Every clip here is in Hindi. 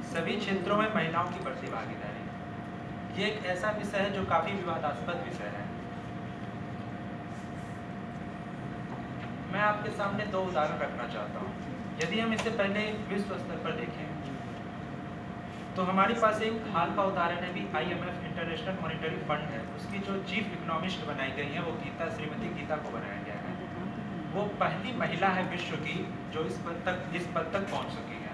सभी क्षेत्रों में महिलाओं की बढ़ती भागीदारी, ये एक ऐसा विषय है जो काफ़ी विवादास्पद विषय है। मैं आपके सामने दो उदाहरण रखना चाहता हूँ। यदि हम इसे पहले विश्व स्तर पर देखें तो हमारे पास एक हाल का उदाहरण है भी IMF इंटरनेशनल मॉनेटरी फंड है, उसकी जो चीफ इकोनॉमिस्ट बनाई गई है वो श्रीमती गीता को बनाया गया है। वो पहली महिला है विश्व की जो इस पद तक पहुंच चुकी है,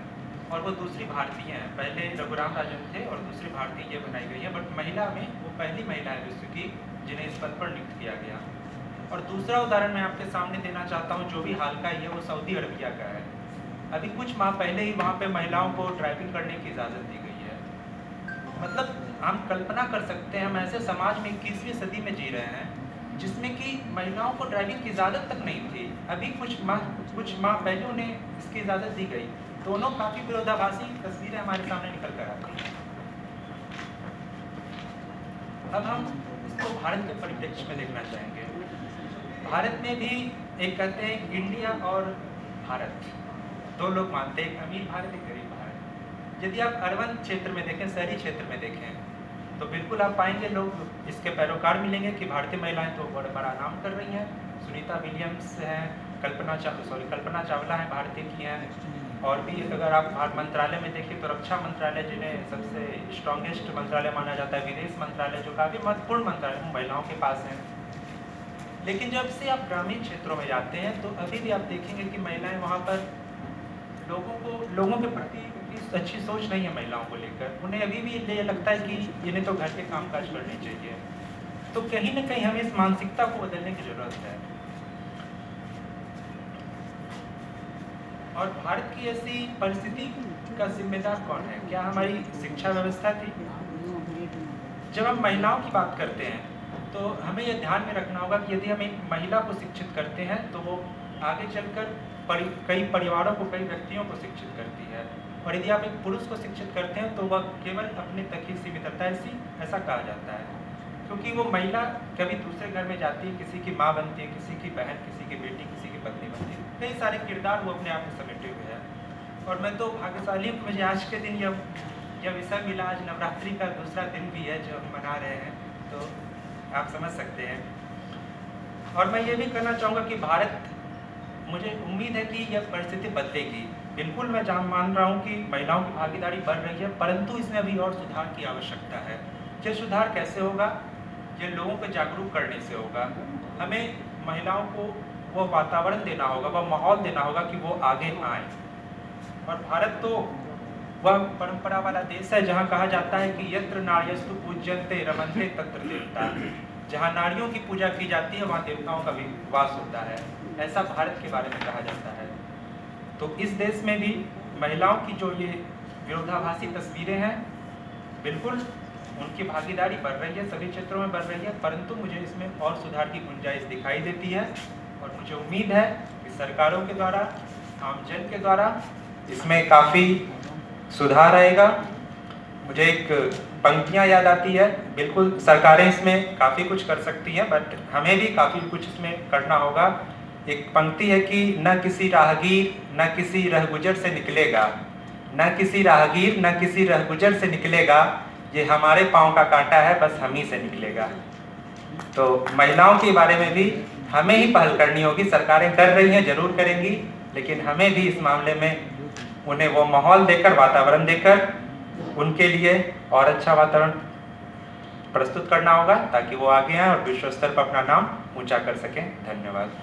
और वो दूसरी भारतीय हैं। पहले रघुराम राजन थे और दूसरी भारतीय ये बनाई गई है, बट महिला में वो पहली महिला है विश्व की जिन्हें इस पद पर नियुक्त किया गया। और दूसरा उदाहरण मैं आपके सामने देना चाहता हूँ जो भी हाल का ही है, वो सऊदी अरबिया का है। अभी कुछ माह पहले ही वहाँ पे महिलाओं को ड्राइविंग करने की इजाज़त दी गई है। मतलब हम कल्पना कर सकते हैं, हम ऐसे समाज में 21वीं सदी में जी रहे हैं जिसमें कि महिलाओं को ड्राइविंग की इजाज़त तक नहीं थी। अभी कुछ माह पहले उन्हें इसकी इजाज़त दी गई। दोनों काफ़ी विरोधाभासी तस्वीरें हमारे सामने निकल कर आती हैं। अब हम इसको भारत के परिप्रेक्ष्य में देखना चाहेंगे। भारत में भी एक कहते हैं इंडिया और भारत, दो लोग मानते हैं, एक अमीर भारत एक गरीब भारत। यदि आप अर्बन क्षेत्र में देखें, शहरी क्षेत्र में देखें, तो बिल्कुल आप पाएंगे लोग इसके पैरोकार मिलेंगे कि भारतीय महिलाएं तो बड़ा नाम कर रही हैं। सुनीता विलियम्स हैं, कल्पना चावला हैं, भारतीय की हैं। और भी अगर आप मंत्रालय में देखें तो रक्षा मंत्रालय, जिन्हें सबसे स्ट्रॉन्गेस्ट मंत्रालय माना जाता है, विदेश मंत्रालय जो काफ़ी महत्वपूर्ण मंत्रालय महिलाओं के पास हैं। लेकिन जब से आप ग्रामीण क्षेत्रों में जाते हैं तो अभी भी आप देखेंगे कि महिलाएं वहाँ पर लोगों के प्रति अच्छी सोच नहीं है महिलाओं को लेकर। उन्हें अभी भी ये लगता है कि इन्हें तो घर के कामकाज करने चाहिए। तो कहीं ना कहीं हमें इस मानसिकता को बदलने की जरूरत है। और भारत की ऐसी परिस्थिति का जिम्मेदार कौन है? क्या हमारी शिक्षा व्यवस्था थी? जब हम महिलाओं की बात करते हैं तो हमें यह ध्यान में रखना होगा कि यदि हम एक महिला को शिक्षित करते हैं तो वो आगे चलकर कई परिवारों को, कई व्यक्तियों को शिक्षित करती है। और यदि आप एक पुरुष को शिक्षित करते हैं तो वह केवल अपने तक ही सीमित रहता है, ऐसा कहा जाता है। क्योंकि वो महिला कभी दूसरे घर में जाती है, किसी की माँ बनती है, किसी की बहन, किसी की बेटी, किसी की पत्नी बनती है। कई सारे किरदार वो अपने आप में समेटे हुए हैं। और मैं तो भाग्यशाली हूँ कि मुझे आज के दिन यह विषय मिला। आज नवरात्रि का दूसरा दिन भी है जो हम मना रहे हैं, तो आप समझ सकते हैं। और मैं ये भी कहना चाहूँगा कि भारत, मुझे उम्मीद है कि यह परिस्थिति बदलेगी। बिल्कुल मैं मान रहा हूँ कि महिलाओं की भागीदारी बढ़ रही है, परंतु इसमें अभी और सुधार की आवश्यकता है। ये सुधार कैसे होगा? ये लोगों को जागरूक करने से होगा। हमें महिलाओं को वो वातावरण देना होगा, वह माहौल देना होगा कि वो आगे आए। और भारत तो वह परंपरा वाला देश है जहाँ कहा जाता है कि यत्र नार्यस्तु पूज्यन्ते रमन्ते तत्र देवता। जहाँ नारियों की पूजा की जाती है वहाँ देवताओं का भी वास होता है। ऐसा भारत के बारे में कहा जाता है। तो इस देश में भी महिलाओं की जो ये विरोधाभासी तस्वीरें हैं, बिल्कुल उनकी भागीदारी बढ़ रही है, सभी क्षेत्रों में बढ़ रही है, परंतु मुझे इसमें और सुधार की गुंजाइश दिखाई देती है। और मुझे उम्मीद है कि सरकारों के द्वारा, आमजन के द्वारा इसमें काफ़ी सुधार आएगा। मुझे एक पंक्तियाँ याद आती है। बिल्कुल सरकारें इसमें काफ़ी कुछ कर सकती हैं, बट हमें भी काफ़ी कुछ इसमें करना होगा। एक पंक्ति है कि न किसी राहगीर न किसी रहगुजर से निकलेगा, न किसी राहगीर न किसी रहगुजर से निकलेगा, ये हमारे पाँव का कांटा है बस हम ही से निकलेगा। तो महिलाओं के बारे में भी हमें ही पहल करनी होगी। सरकारें कर रही हैं, जरूर करेंगी, लेकिन हमें भी इस मामले में उन्हें वो माहौल देकर, वातावरण देकर उनके लिए और अच्छा वातावरण प्रस्तुत करना होगा ताकि वो आगे आएं और विश्व स्तर पर अपना नाम ऊंचा कर सकें। धन्यवाद।